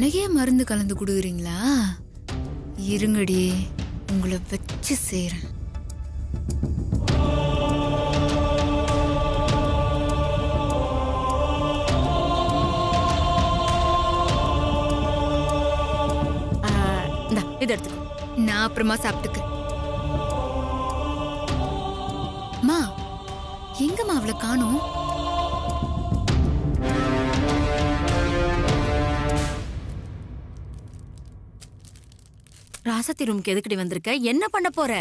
எனக்கே மருந்து கலந்து கொடுக்குறீங்களா? இருங்கடி, உங்களை வச்சு செய்றேன். இதை எடுத்துக்கோ. நான் அப்புறமா சாப்பிட்டுக்கிறேன். மா, எங்கம்மா அவளை காணோம்? ராசத்தி ரூமுக்கு எதுக்கடி வந்திருக்க? என்ன பண்ண போற?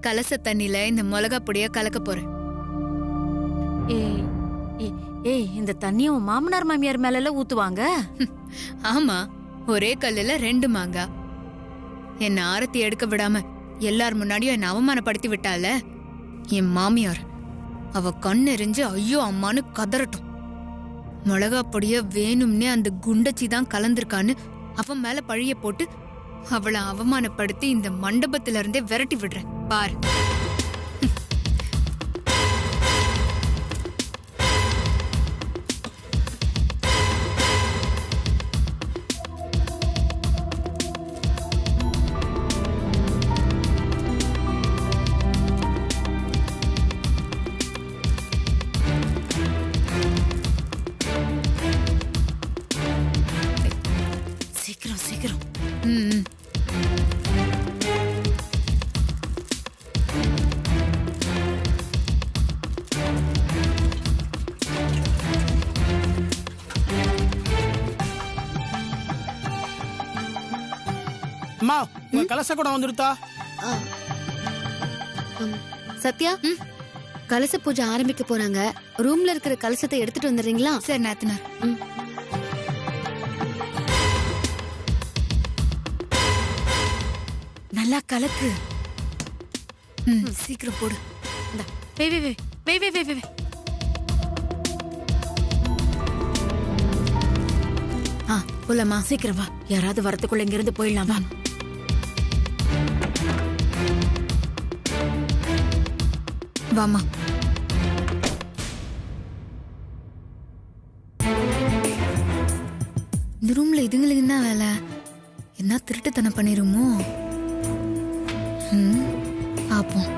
கலச தண்ணில இந்த மிளகா பொடிய கலக்க போறேன். ஏய், இந்த தண்ணிய உன் மாமனார் மாமியார் மேல ஊத்துவாங்க? ஆமா, ஒரே கல்லுல 2 மாங்காய். என்ன ஆரத்தி எடுக்க விடாம எல்லார் முன்னாடியும் என்ன அவமானப்படுத்தி விட்டால என் மாமியார். அவ கண்ணெறிஞ்சு ஐயோ அம்மானு கதறட்டும். மிளகா பொடிய வேணும்னே அந்த குண்டச்சி தான் கலந்திருக்கான்னு அவன் மேல பழிய போட்டு அவளை அவமானப்படுத்தி இந்த மண்டபத்தில இருந்தே விரட்டி விடுறேன் பார். சீக்கிரம் சீக்கிரம். அம்மா, உங்க கலச கூட வந்துருத்தா? சத்யா, கலச பூஜை ஆரம்பிக்க போறாங்க. ரூம்ல இருக்கிற கலசத்தை எடுத்துட்டு வந்துடுறீங்களா? சரி நாத்தனார். நல்லா கலக்கு. சீக்கிரம் போடு. வே வே வே வே வே வே வே. போலாமா? சீக்கிரம் வா, யாராவது வரத்துக்குள்ள இங்க இருந்து போயிடலாம். வா. வாமா. இந்த ரூம்ல இதுங்களுக்கு என்ன வேலை? என்ன திருட்டுத்தனம் பண்ணிருமோ? பாப்போம்.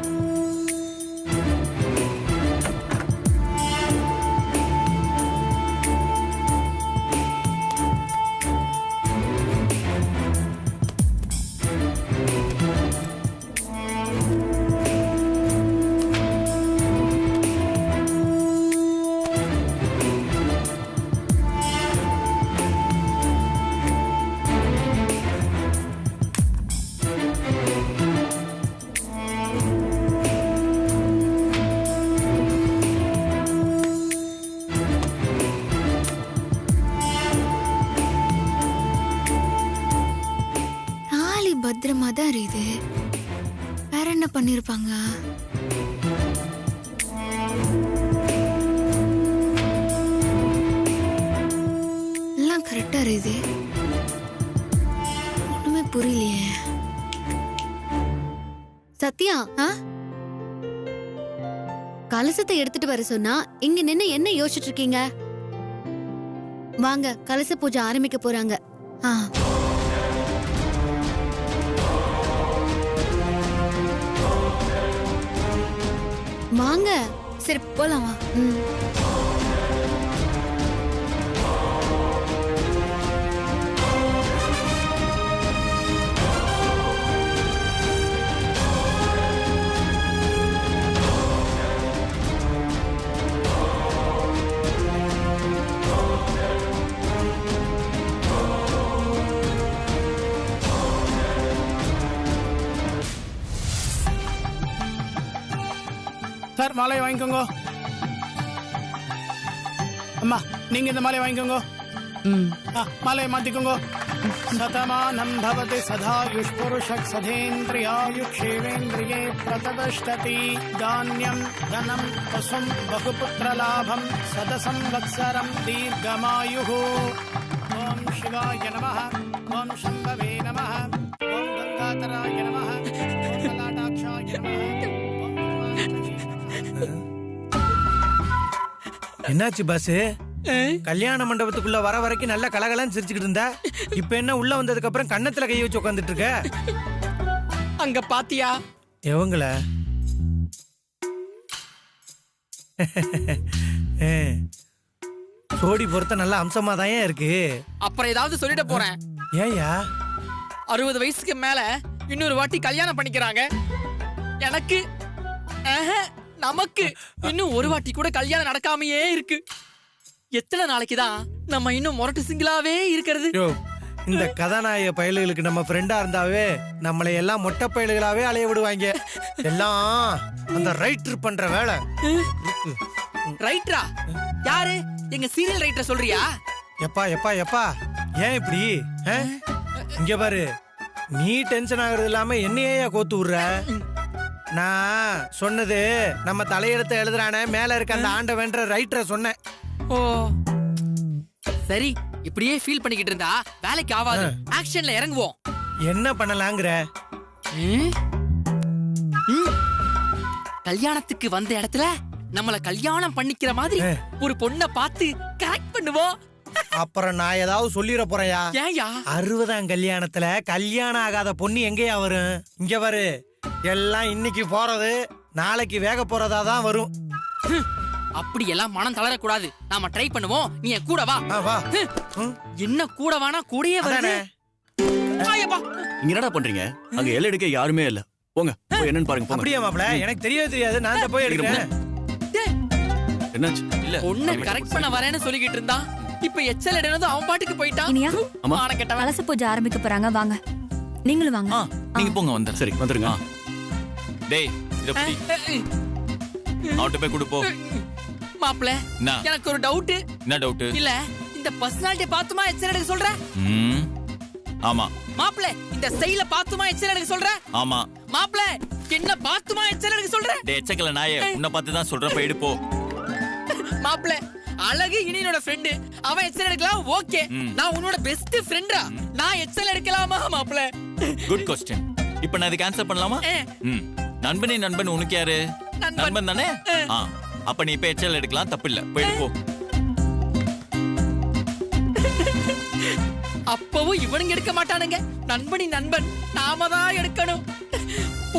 பத்திரமா தான் இருக்குது. வேற என்ன பண்ணிருப்பாங்க? எல்லாம் கரெக்டா இருக்குது. ஒண்ணுமே புரியலையே. சத்யா, கலசத்தை எடுத்துட்டு வர சொன்னா இங்க நின்னு என்ன யோசிச்சுட்டு இருக்கீங்க? வாங்க, கலச பூஜை ஆரம்பிக்க போறாங்க. வாங்க. சரி போலாம். வா. சார், மாலையை வாங்கிக்கோங்க. அம்மா, நீங்க இந்த மாலையை வாங்கிக்கோங்க. மாலையை மாத்திக்கோங்க. சதமானம் பவதி சதாயுஷ் புருஷக் சதேந்திரியாயுஷேவேந்திரியே பிரதபஷ்டதி தான்யம் தனம் பசும் பகுபுத்திரலாபம் சதசம்வத்சரம் தீர்க்கமாயுः. ஓம் சிவாய நமः. ஓம் சம்பவே நமः. ஓம் கங்காதராய நமः. ஓம் லலாடாட்சாய நமः. என்னாச்சு பாஸ்? கல்யாண மண்டபத்துக்குள்ள வர வரைக்கும் நல்ல கலகலன்னு சிரிச்சுக்கிட்டு இருந்த. இப்ப என்ன உள்ள வந்ததுக்கு அப்புறம் கன்னத்துல கை வச்சு உட்காந்துட்டு இருக்க? அங்க பாத்தியா எவங்கள? சோடி பொறுத்த நல்ல அம்சமா தான் இருக்கு. அப்புறம் ஏதாவது சொல்லிட போறேன். ஏயா 60 வயசுக்கு மேல இன்னொரு வாட்டி கல்யாணம் பண்ணிக்கிறாங்க. எனக்கு நமக்கு இன்னும் ஒரு வாட்டி கூட கல்யாணம் நடக்காமையே இருக்கு. எத்தனை நாளைக்குதான் நம்ம இன்னும் முரட்டு சிங்கிளாவே இருக்கிறது? இந்த கதாநாயக பயல்களுக்கு நம்ம ஃப்ரெண்டா இருந்தாவே நம்மளை எல்லாம் மொட்டை பயல்களாவே அலைய விடுவாங்க. எல்லாம் அந்த ரைட்டர் பண்ற வேலை. ரைட்டரா? யாரு? எங்க சீரியல் ரைட்டர் சொல்றியா? எப்பா எப்பா எப்பா ஏன் இப்படி? இங்க பாரு, நீ டென்ஷன் ஆகுறது இல்லாம என்னையே கோத்து விடுற. நான் சொன்னது நம்ம தலையெடுத்து எழுதுறானே மேல இருக்க அந்த ஆண்டவன்ற ரைட்டரை சொன்னேன். ஓ சரி, இப்படியே ஃபீல் பண்ணிக்கிட்டு இருந்தா வேலைக்கு ஆகாது. ஆக்ஷன்ல இறங்குவோம். என்ன பண்ணலாங்கிற? கல்யாணத்துக்கு வந்த இடத்துல நம்மள கல்யாணம் பண்ணிக்கிற மாதிரி ஒரு பொண்ணை பார்த்து கரெக்ட் பண்ணுவோம். அப்புறம் நான் ஏதாவது சொல்லிட போறேயா? ஏயா 60ஆம் கல்யாணத்துல கல்யாணம் ஆகாத பொண்ணு எங்கேயா வரும்? இங்க பாரு, எல்லாம் இன்னைக்கு போறது நாளைக்கு வேக போறதா தான் வரும். அப்படி எல்லாம் மனம் தளரக்கூடாது. நாம ட்ரை பண்ணுவோம். நீ என் கூட வா. வா. என்ன கூட வானா கூடயே வரனே. இங்க என்னடா பண்றீங்க? அங்க எல்லை எடுக்க யாருமே இல்ல. போங்க போய் என்னன்னு பாருங்க. போங்க. அப்படியே மாப்ள, எனக்கு தெரியவே தெரியாது. நான் தான் போய் எடுக்கிறேன். என்னாச்சு? இல்ல பொண்ணை கரெக்ட் பண்ண வரேன்னு சொல்லிக்கிட்டு இருந்தா. இப்ப எச்சல் எடுனது அவன் பாட்டுக்கு போயிட்டான். இனியா அம்மா கலச பூஜை ஆரம்பிக்க போறாங்க, வாங்க. நீங்களும் வாங்க. நீங்க போங்க. வந்த சரி வந்துருங்க. டேய் இத புடி. அவட்ட போய் குடு போ. மாப்ள, எனக்கு ஒரு டவுட். என்ன டவுட்? இல்ல இந்த பர்சனாலிட்டி பாத்துமா எச்சல் எடுக்க சொல்ற? ஆமா. மாப்ள, இந்த ஸ்டைல பாத்துமா எச்சல் எடுக்க சொல்ற? ஆமா. மாப்ள, என்ன பாத்துமா எச்சல் எடுக்க சொல்ற? டேய் எச்சக்கல நாயே, உன்னை பார்த்து தான் சொல்றேன். போய் எடு போ. மாப்ள, அழகு இனியோட ஃப்ரெண்ட். அவன் எச்சல் எடுக்கலாம். ஓகே, நான் உன்னோட பெஸ்ட் ஃப்ரெண்டா. நான் எச்சல் எடுக்கலாமா மாப்ள? Good question. இப்போ நான் இதுக்கு ஆன்சர் பண்ணலாமா? நண்பனே நண்பன் உனக்கு யாரு? நண்பன் தானே? அப்ப நீ இப்ப எச்சல் எடுக்கலாம், தப்பு இல்ல. போய் எடு போ. அப்பவும் இவனுங்க எடுக்க மாட்டானுங்க. நண்பனி நண்பன் நாம தான் எடுக்கணும்.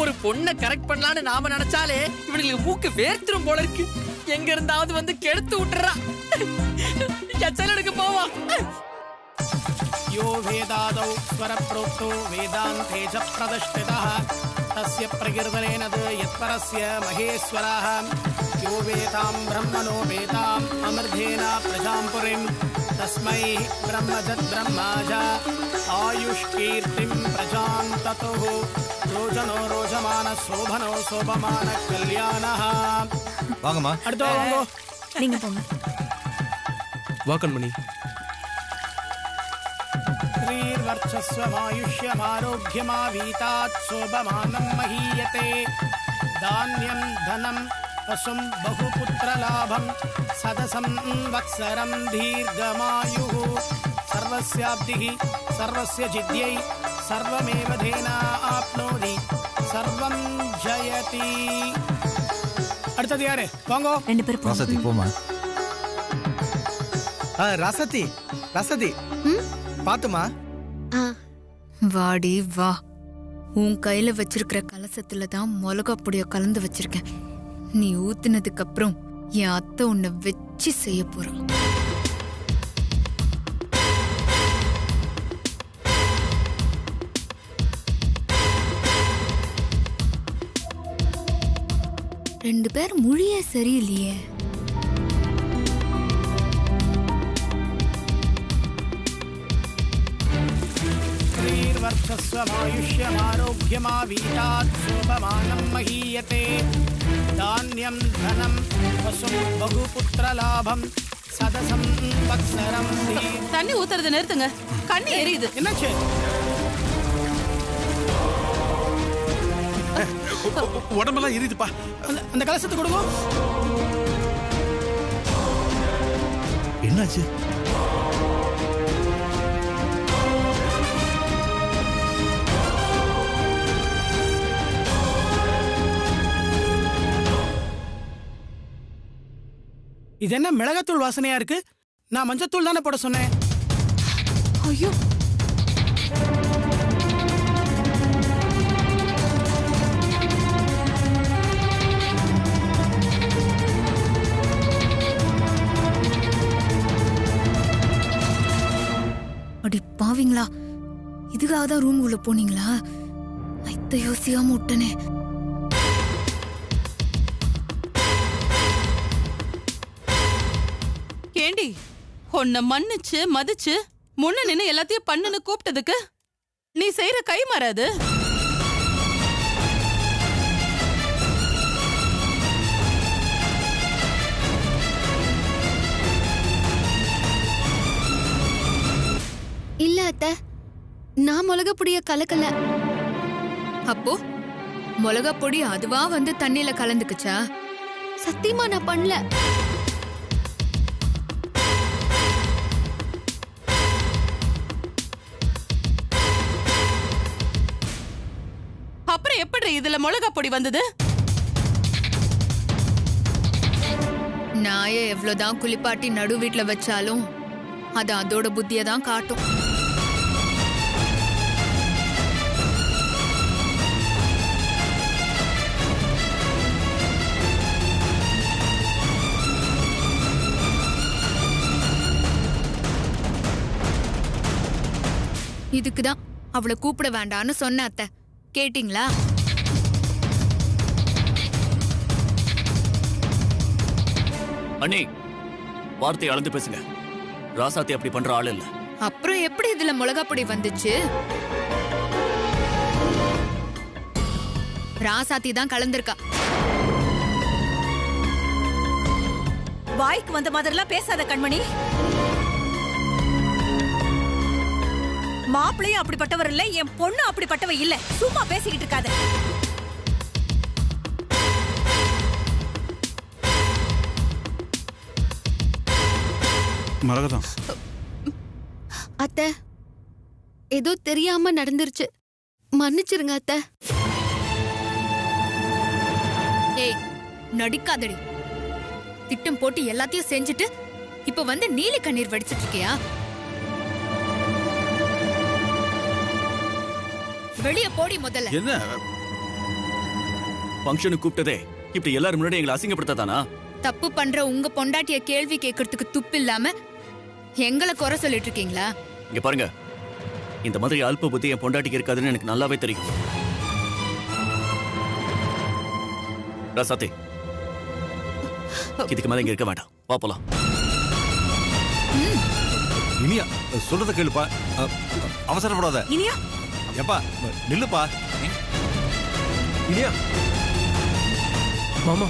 ஒரு பொண்ணை கரெக்ட் பண்ணலான்னு நாம நினைச்சாலே இவனுக்கு மூக்கு வேர்த்துரும் போல இருக்கு. எங்க இருந்தாவது வந்து கெடுத்து விட்டுறா. எச்சல் எடுக்க போவா. யோ வேதாதௌ ஸ்வரப்ரோக்தோ வேதாந்தே ச பிரதிஷ்டிதः தஸ்ய பிரகிருதனேனது யத்பரஸ்ய மகேஸ்வரः யோ வேதாம் பிரம்மணோ வேதாம் அமிர்தேன பிரஜாம் புரிம் தஸ்மை பிரம்மஜத் பிரம்மாஜ ஆயுஷ்கீர்த்திம் பிரஜாம் ததோ ரோஜனோ ரோஜமான சோபனோ சோபமான கல்யாணः. வாங்கம்மா. அடுத்து வாங்கோ. நீங்க போங்க. வாக்கன்மணி. ஸ்ரீர்வர்ச்சஸ்வமாயுஷ்யமாரோக்யமாவீதாத் சோபமானம் மஹீயதே தான்யம் தனம் பசும் பகுபுத்திரலாபம் சதசம் வத்சரம் தீர்க்கமாயுः சர்வஸ்யாப்திஹி சர்வஸ்ய சித்யை சர்வமேவ தேனா ஆப்னோதி சர்வம் ஜயதி. அடுத்தது யாரு? வாங்கோ. 2 பேர் போங்க. ரசதி போமா. ரசதி ரசதி பாத்துமா. வாடி வா. உன் கையில வச்சிருக்கிற கலசத்துல தான் மிளகா பொடிய கலந்து வச்சிருக்கேன். நீ ஊத்துனதுக்கு அப்புறம் என் அத்தை உன்னை வச்சு செய்ய போறான். ரெண்டு பேர் மொழியே சரியில்லையே. ஸ்ரீர்வர்ச்சஸ்வமாயுஷ்யமாரோக்யமாவீதாத் சோபமானம் மஹீயதே தான்யம் தனம் பசும் பகுபுத்திரலாபம் சதசம் வத்சரம். தண்ணி ஊத்துறத நிறுத்துங்க. கண்ணி எரியுது. என்னாச்சு? உடம்பெல்லாம் எரியுதுப்பா. அந்த கலசத்தை கொடுங்க. என்னாச்சு? இது என்ன மிளகாத்தூள் வாசனையா இருக்கு? நான் மஞ்சத்தூள் தானே போட சொன்னேன். ஐயோ அடி பாவீங்களா, இதுக்காக தான் ரூம் உள்ள போனீங்களா? இத்த யோசிக்காம விட்டனே. கேண்டி, உன்னை மன்னிச்சு மதிச்சு முன்ன நின்னு எல்லாத்தையும் பண்ணுன்னு கூப்பிட்டதுக்கு நீ செய்யற கை மாறாது. இல்ல அத்தை, நான் மிளகா பொடிய கலக்கல. அப்போ மிளகா பொடி அதுவா வந்து தண்ணியில கலந்துக்குச்சா? சத்தியமா நான் பண்ணல. அப்புறம் எப்படி இதுல மிளகா பொடி வந்தது? நாயை எவ்வளவுதான் குளிப்பாட்டி நடு வீட்டுல வச்சாலும் அது அதோட புத்தியை தான் காட்டும். இதுக்குதான் அவளை கூப்பிட வேண்டான்னு சொன்ன அத்தை. கேட்டீங்களா? அண்ணி, வார்த்தையை அளந்து பேசுங்க. ராசாத்தி அப்படி பண்ற ஆள் இல்ல. அப்புறம் எப்படி இதுல மிளகா பொடி வந்துச்சு? ராசாத்தி தான் கலந்திருக்கா. வாய்க்கு வந்த மாதிரிலாம் பேசாத கண்மணி. மாப்பிள்ளையும் அப்படிப்பட்டவர் இல்ல, என் பொண்ணு அப்படிப்பட்டவ இல்ல. சும்மா பேசிக்கிட்டு இருக்காத. மரகதம், அத்தை, ஏதோ தெரியாம நடந்துருச்சு, மன்னிச்சிருங்க அத்தை. ஏய், நடிக்காதடி. திட்டம் போட்டு எல்லாத்தையும் செஞ்சுட்டு இப்ப வந்து நீலி கண்ணீர் வடிச்சிட்டு இருக்கியா? வெளிய போடி முதல்ல. என்ன ஃபங்க்ஷனுக்கு கூப்பிட்டதே இப்படி எல்லாரும் முன்னாடி எங்களை அசிங்கப்படுத்தாதானா? தப்பு பண்ற உங்க பொண்டாட்டிய கேள்வி கேட்கறதுக்கு துப்பு இல்லாம எங்களை குறை சொல்லிட்டு இருக்கீங்களா? இங்க பாருங்க, இந்த மாதிரி அல்ப புத்தி என் பொண்டாட்டிக்கு இருக்காதுன்னு எனக்கு நல்லாவே தெரியும். ராசாத்தி, இதுக்கு மேல இங்க இருக்க வேண்டாம். வா போலாம். இனியா சொல்றத கேளுப்பா. அவசரப்படாத. இனியா, எப்பா நில்லுப்பா. இனியா மாமா,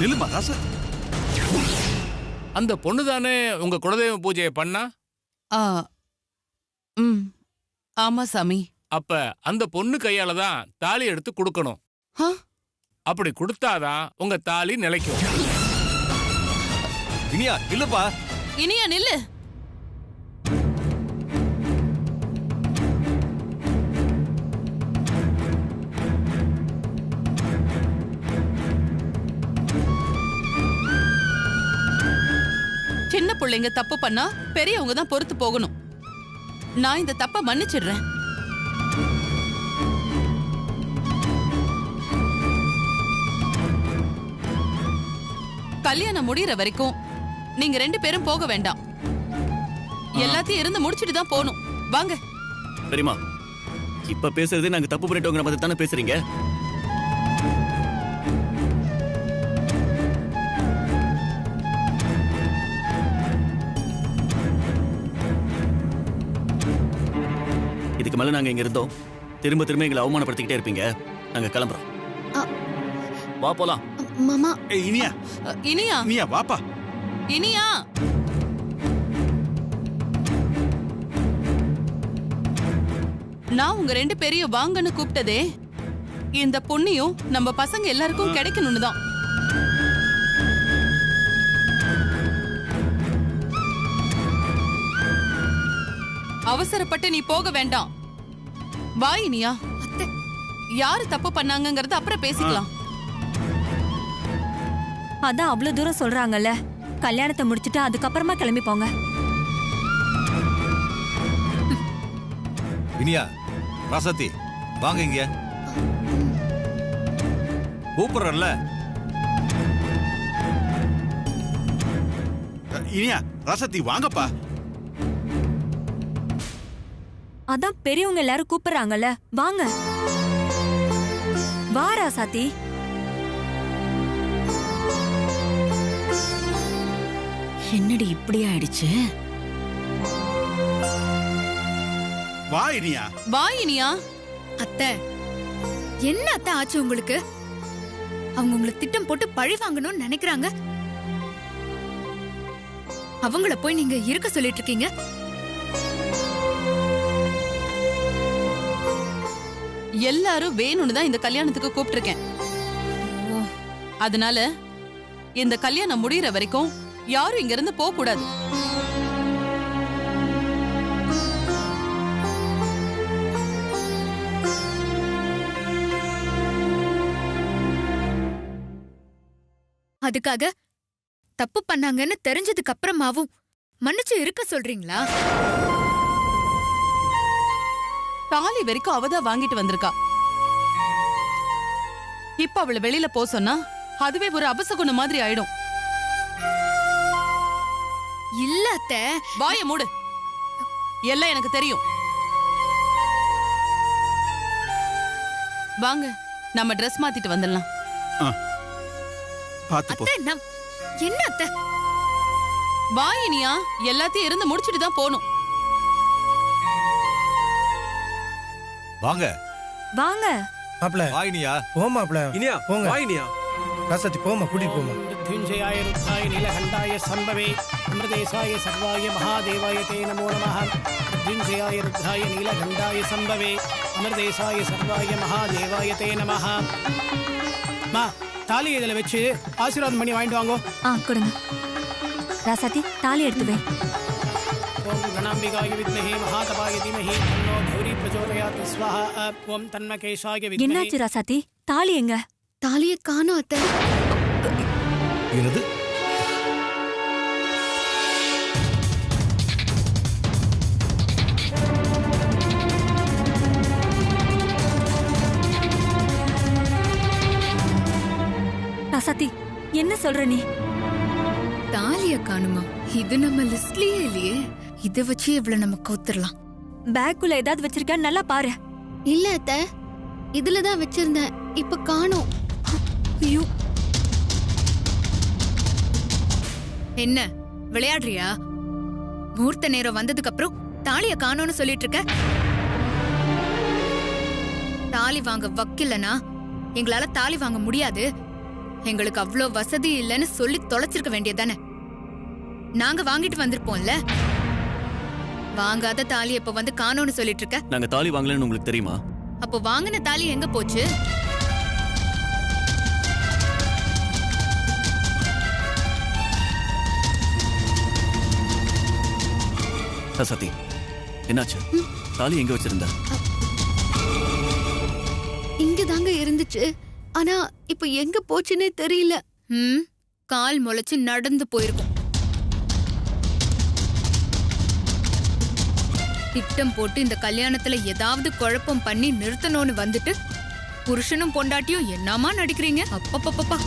நில்லுமா. ராசா, அந்த பொண்ணு தானே உங்க குலதெய்வ பூஜையை பண்ணா? ஆமா சாமி. அப்ப அந்த பொண்ணு கையால தான் தாலி எடுத்து கொடுக்கணும். அப்படி கொடுத்தாதான் உங்க தாலி நிலைக்கும். இனியா நில்லுப்பா. இனியா நில்லு. சின்ன பிள்ளைங்க தப்பு பண்ணா பெரியவங்க தான் பொறுத்து போகணும். நான் இந்த தப்ப மன்னிச்சிடுறேன். கல்யாணம் முடியற வரைக்கும் நீங்க 2 பேரும் போக வேண்டாம். எல்லாத்தையும் இருந்து முடிச்சிட்டு தான் போகணும். வாங்க. பெரியமா, இப்ப பேசுறது நாங்க தப்பு பண்ணிட்டோங்கிற மாதிரி தானே பேசுறீங்க? இதுக்கு மேல நாங்க இங்க இருந்தோம் திரும்ப திரும்ப எங்களை அவமானப்படுத்திக்கிட்டே இருப்பீங்க. நாங்க கிளம்புறோம். வா போலாம். மாமா. இனியா இனியா இனியா வாப்பா. இனியா நான் உங்க 2 பேரையும் வாங்கன்னு கூப்பிட்டதே இந்த பொண்ணையும் நம்ம பசங்க எல்லாருக்கும் கிடைக்கணும்னு தான். அவசரப்பட்டு நீ போக வேண்டாம். வா இனியா. யாரு தப்பு பண்ணாங்கங்கறத அப்புறம் பேசிக்கலாம். அதான் அவ்வளவு தூரம் சொல்றாங்கல்ல, கல்யாணத்தை முடிச்சிட்டு அதுக்கப்புறமா கிளம்பி போங்க. இனியா, ராசாத்தி வாங்க இங்க. கூப்பிடுறல்ல. இனியா, ராசாத்தி வாங்கப்பா. அதான் பெரியவங்க எல்லாரும் கூப்பிடுறாங்கல்ல, வாங்க. வா ராசாத்தி. என்னடி இப்படி ஆயிடுச்சு? வா இனியா. வா இனியா. அத்தை, என்ன அத்தை ஆச்சு உங்களுக்கு? அவங்க உங்களை திட்டம் போட்டு பழி வாங்கணும்னு நினைக்கிறாங்க. அவங்கள போய் நீங்க இருக்க சொல்லிட்டு இருக்கீங்க. எல்லாரும் வேணும்னு தான் இந்த கல்யாணத்துக்கு கூப்பிட்டிருக்கேன். அதனால இந்த கல்யாணம் முடியற வரைக்கும் யாரும் இங்க இருந்து போக கூடாது. அதுக்காக தப்பு பண்ணாங்கன்னு தெரிஞ்சதுக்கு அப்புறமாவும் மன்னிச்சு இருக்க சொல்றீங்களா? தாலி வரைக்கும் அவதான் வாங்கிட்டு வந்திருக்கா. இப்ப அவளை வெளியில போ சொன்னா அதுவே ஒரு அபசகுணம் மாதிரி ஆயிடும். இல்ல அத்தை. வாய மூடு. எல்லாம் எனக்கு தெரியும். வாங்க, நம்ம ட்ரெஸ் மாத்திட்டு வந்துடலாம். அத்தை, என்ன அத்தை? வா இனியா, எல்லாத்தையும் இருந்து முடிச்சிட்டு தான் போணும். வாங்க வாங்க. மாப்ள வா இனியா. போ மாப்ள. இனியா போங்க. வா இனியா. ராசாத்தி போமா, கூட்டிட்டு போமா. मृत्युंजयाय रुद्राय नीलकण्ठाय संभवे अमृतेशाय सर्वाय महादेवाय ते नमो नमः. मृत्युंजयाय रुद्राय नीलकण्ठाय संभवे अमृतेशाय सर्वाय महादेवाय ते नमः. மா, தாலி இதில் வச்சு ஆசீர்வாதம் பண்ணி வாங்கிட்டு வாங்கோ. கொடுங்க. ராசாத்தி, தாலி எடுத்து வை. ஓம் கணாம்பிகாய வித்மஹே மகாதபாய தீமஹி தன்னோ கௌரி பிரச்சோதயாத் ஸ்வாஹா. ஓம் தன்மகேஷாய வித்மஹே. என்னாச்சு ராசாத்தி? தாலி எங்க? தாலியை காணோம் அத்தை. என்னது? ராசாத்தி, என்ன சொல்ற நீ? தாலிய காணுமா? இது நம்ம லிஸ்ட்லயே இல்லையே. இத வச்சு இவ்வளவு நம்ம கவுத்துறலாம். பேக்குள்ள ஏதாவது வச்சிருக்க, நல்லா பாரு. இல்ல அத்தை, இதுலதான் வச்சிருந்தேன். இப்ப காணோம். ஐயோ, என்ன விளையாடுறியா? முகூர்த்த நேரம் வந்ததுக்கு அப்புறம் தாலிய காணோம்னு சொல்லிட்டு இருக்க. தாலி வாங்க வக்கில்லனா எங்களால தாலி வாங்க முடியாது, எங்களுக்கு அவ்வளோ வசதி இல்லைன்னு சொல்லி தொலைச்சிருக்க வேண்டியதானே. நாங்க வாங்கிட்டு வந்திருப்போம்ல. வாங்காத தாலி இப்ப வந்து காணோம்னு சொல்லிட்டு இருக்க. நாங்க தாலி வாங்கலன்னு உங்களுக்கு தெரியுமா? அப்போ வாங்கின தாலி எங்க போச்சு? சதி, என்னாச்சு? தாலி எங்க வச்சிருந்த? இங்க தாங்க இருந்துச்சு. ஆனா இப்ப எங்க போச்சுன்னே தெரியல. கால் முளைச்சு நடந்து போயிருக்கும். திட்டம் போட்டு இந்த கல்யாணத்துல ஏதாவது குழப்பம் பண்ணி நிறுத்தணும்னு வந்துட்டு புருஷனும் பொண்டாட்டியும் என்னமா நடிக்கிறீங்க? அப்பப்பப்பா.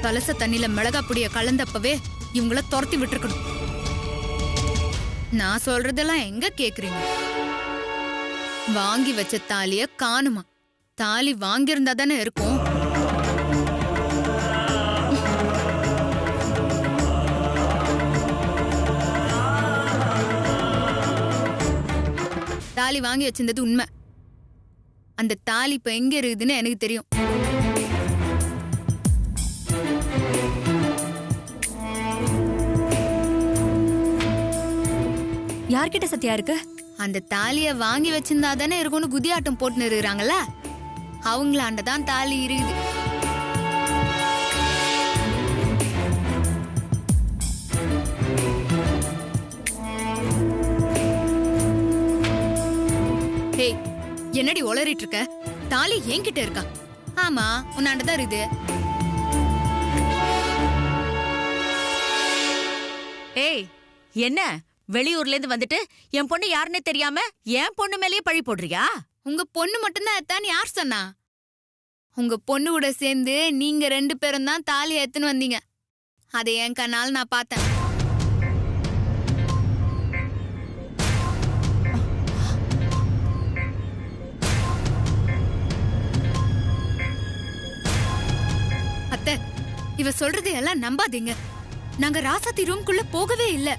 கலச தண்ணில மிளகா பொடிய கலந்தப்பவே இவங்கள துரத்தி விட்டுருக்கணும். நான் சொல்றதெல்லாம் எங்க கேக்குறீங்க? வாங்கி வச்ச தாலிய காணுமா? தாலி வாங்கியிருந்தா தானே இருக்கும். தாலி வாங்கி வச்சிருந்தது உண்மை. அந்த தாலி இப்ப எங்க இருக்குதுன்னு எனக்கு தெரியும். யார்கிட்ட சத்தியா இருக்கு? அந்த தாலிய வாங்கி வச்சிருந்தா தானே இருக்கும்னு குதியாட்டம் போட்டு இருக்கிறாங்கல்ல, அவங்களாண்டதான் தாலி இருக்குது. என்னடி உளறிட்டு இருக்க? தாலி என்கிட்ட இருக்கா? ஆமா, உன்னாண்டதான் இருக்குது. ஏய் என்ன வெளியூர்ல இருந்து வந்துட்டு என் பொண்ணு யாருன்னே தெரியாம என் பொண்ணு மேலயே பழி போடுறியா? உங்க பொண்ணு மட்டும்தான் எத்தான்னு யார் சொன்னா? உங்க பொண்ணு கூட சேர்ந்து நீங்க 2 பேரும் தான் தாலி ஏத்துன்னு வந்தீங்க. அதை என் கண்ணால் நான் பார்த்தேன். அத்தை, இவ சொல்றது எல்லாம் நம்பாதீங்க. நாங்க ராசாத்தி ரூம்குள்ள போகவே இல்ல.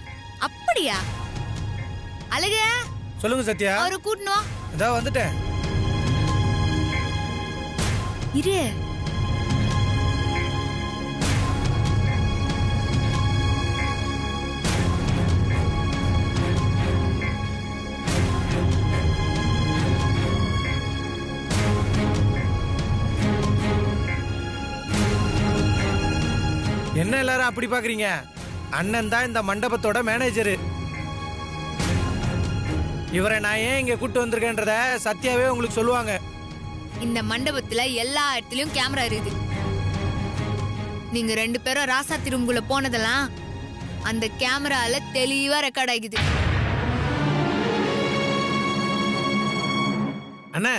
அப்படியா? அழகே, சொல்லுங்க சத்யா. அவரை கூட்டணும். இதோ வந்துட்டேன். இரு. என்ன எல்லாரும் அப்படி பாக்குறீங்க? அண்ணன் தான் இந்த மண்டபத்தோட மேனேஜரு. இவரை நான் ஏன் இங்க கூட்டு வந்திருக்கேன்றத சத்யாவே உங்களுக்கு சொல்லுவாங்க. இந்த மண்டபத்துல எல்லா இடத்துலயும் கேமரா இருக்குது. நீங்க 2 பேரும் ராசாத்தி ரூம்குள்ள போனதெல்லாம் அந்த கேமரால தெளிவா ரெக்கார்ட் ஆகிது. அண்ணா,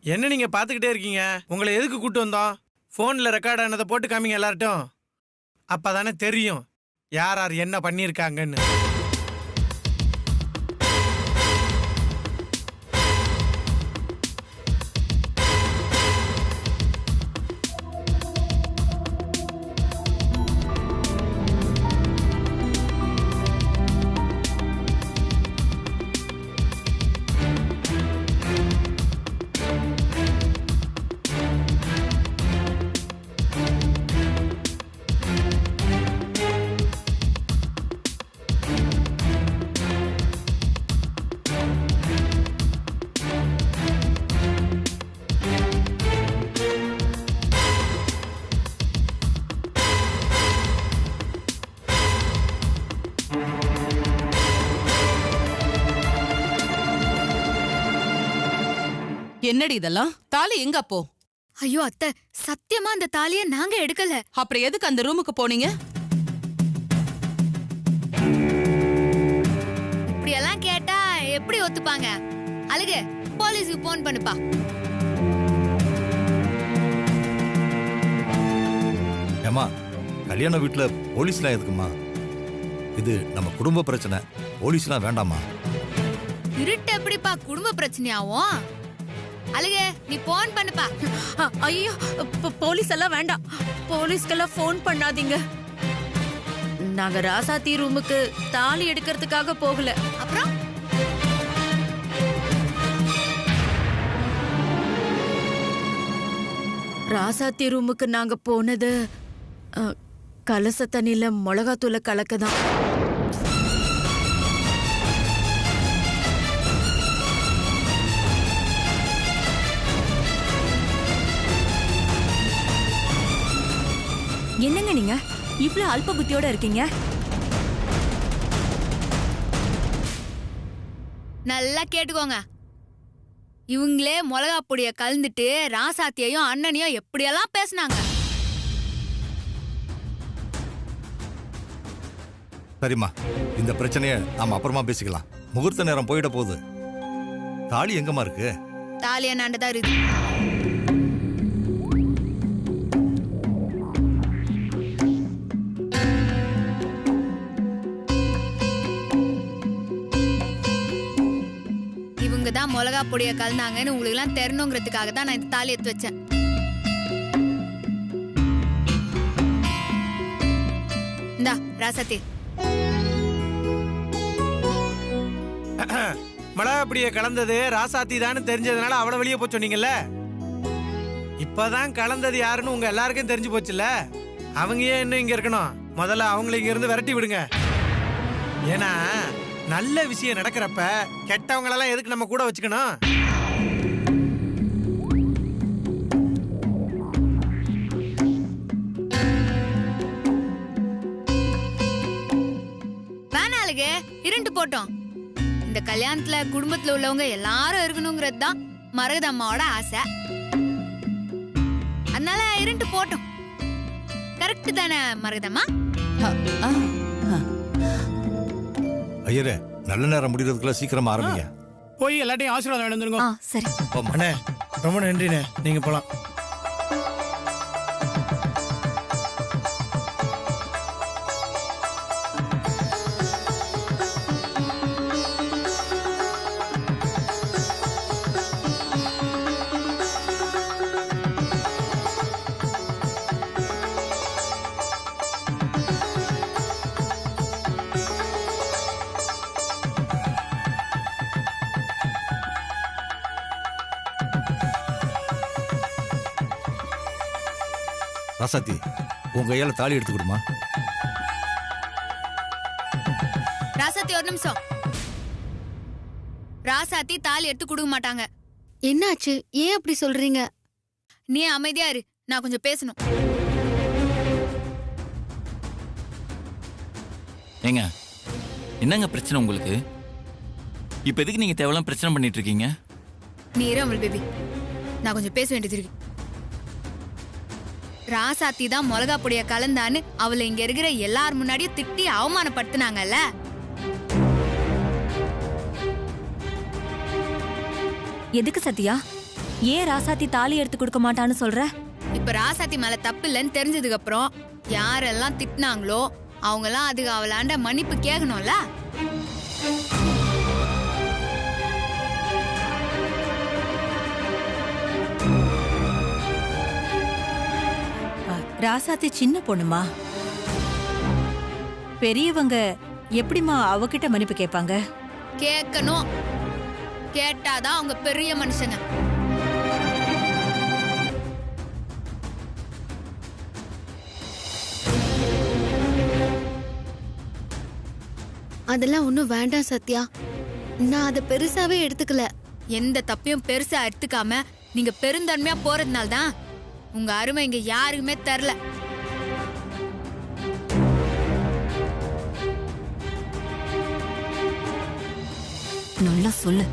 என்ன நீங்க பாத்துக்கிட்டே இருக்கீங்க? உங்களை எதுக்கு கூட்டு வந்தோம்? போன்ல ரெக்கார்ட் ஆனதை போட்டு காமிங்க எல்லார்ட்டும். அப்பதானே தெரியும் யார் யார் என்ன பண்ணிருக்காங்கன்னு. என்னடி இதெல்லாம்? தாலி எங்க அப்போ? ஐயோ அத்தை, சத்தியமா அந்த தாலியை நாங்க எடுக்கல. அப்புறம் எதுக்கு அந்த ரூமுக்கு போனீங்க? இப்படி எல்லாம் கேட்டா எப்படி ஒத்துப்பாங்க? அழுகு, போலீஸுக்கு போன் பண்ணுப்பா. ஏமா, கல்யாண வீட்டுல போலீஸ்லாம் எதுக்குமா? இது நம்ம குடும்ப பிரச்சனை. போலீஸ்லாம் வேண்டாமா? இருட்டு எப்படிப்பா குடும்ப பிரச்சனையாவும்? அழுகு, நீ போன் பண்ணுப்பா. ஐயோ, போலீஸ் எல்லாம் வேண்டாம். போலீஸ்க்கெல்லாம் போன் பண்ணாதீங்க. நாங்க ராசாத்தி ரூமுக்கு தாலி எடுக்கிறதுக்காக போகல. அப்புறம் ராசாத்தி ரூமுக்கு நாங்க போனது கலச தண்ணியில மிளகாத்தூளை கலக்கதான். என்னங்க நீங்க இவ்ளோ அல்ப புத்தியோட இருக்கீங்க? நல்லா கேட்டுக்கோங்க. இவங்களே மிளகா பொடிய கலந்துட்டு ராசாத்தியையும் அண்ணனையும் எப்படியெல்லாம் பேசினாங்க. சரிம்மா, இந்த பிரச்சனைய நாம அப்புறமா பேசிக்கலாம். முகூர்த்த நேரம் போயிட போகுது. தாலி எங்கம்மா இருக்கு? தாலி என்னாண்டதான் இருக்கு. தான் மிளகா பொடியை கலந்தாங்கன்னு உங்களுக்கு எல்லாம் தெரியணுங்கிறதுக்காக தான் நான் இந்த தாலி எடுத்து வச்சேன். இந்தா ராசாத்தி. மிளகா பொடியை கலந்தது ராசாத்தி தான் தெரிஞ்சதுனால அவளை வெளியே போய் சொன்னீங்கல்ல. இப்பதான் கலந்தது யாருன்னு உங்க எல்லாருக்கும் தெரிஞ்சு போச்சுல்ல. அவங்க ஏன் இன்னும் இங்க இருக்கணும்? முதல்ல அவங்களை இங்க இருந்து விரட்டி விடுங்க. ஏன்னா நல்ல விஷயம் நடக்கிறப்ப கெட்டவங்களெல்லாம் எதுக்கு நம்ம கூட வச்சுக்கணும்? வேணாளுக்கு இருண்டு போட்டோம். இந்த கல்யாணத்துல குடும்பத்துல உள்ளவங்க எல்லாரும் இருக்கணுங்கிறது தான் மரகதம்மாவோட ஆசை. அதனால இருண்டு போட்டோம். கரெக்ட் தானே மரகதம்மா? ஐயரே, நல்ல நேரம் முடிகிறதுக்குள்ள சீக்கிரமா ஆரம்பிங்க. போய் எல்லாத்தையும் ஆசீர்வாதம் வேணுங்க. சரி அண்ணே, ரொம்ப நன்றிண்ணே. நீங்க போலாம். ராசாத்தி, உங்க கையால தாலி எடுத்து கொடுமா. ராசாத்தி ஒரு நிமிஷம். ராசாத்தி தாலி எடுத்து கொடுக்க மாட்டாங்க. என்னாச்சு? ஏன் அப்படி சொல்றீங்க? நீ அமைதியா இரு, நான் கொஞ்சம் பேசணும். ஏங்க, என்னங்க பிரச்சனை உங்களுக்கு? இப்ப எதுக்கு நீங்க தேவையில்லாம பிரச்சனை பண்ணிட்டு இருக்கீங்க? நீ இரு அமல் பேபி, நான் கொஞ்சம் பேச வேண்டியது இருக்கு. ராசாத்தி தான் மிளகா பொடிய கலந்தான்னு அவளை இங்க இருக்கிற எல்லார் முன்னாடியும் திட்டி அவமானப்படுத்தினாங்கல்ல. எதுக்கு சத்யா? ஏன் ராசாத்தி தாலி எடுத்து கொடுக்க மாட்டான்னு சொல்ற? இப்ப ராசாத்தி மேல தப்பு இல்லைன்னு தெரிஞ்சதுக்கு அப்புறம் யாரெல்லாம் திட்டினாங்களோ அவங்க எல்லாம் அதுக்கு அவளாண்ட மன்னிப்பு கேட்கணும்ல. ராசாத்தி சின்ன பொண்ணுமா, பெரியவங்க எப்படிமா அவகிட்ட மன்னிப்பு கேட்பாங்க? கேட்கணும். கேட்டாதான் அவங்க பெரிய மனுஷங்க. அதெல்லாம் ஒண்ணும் வேண்டாம் சத்யா. நான் அதை பெருசாவே எடுத்துக்கல. எந்த தப்பையும் பெருசா எடுத்துக்காம நீங்க பெருந்தன்மையா போறதுனால தான் உங்க அருமை இங்க யாருக்குமே தரல. நல்லா சொல்லு.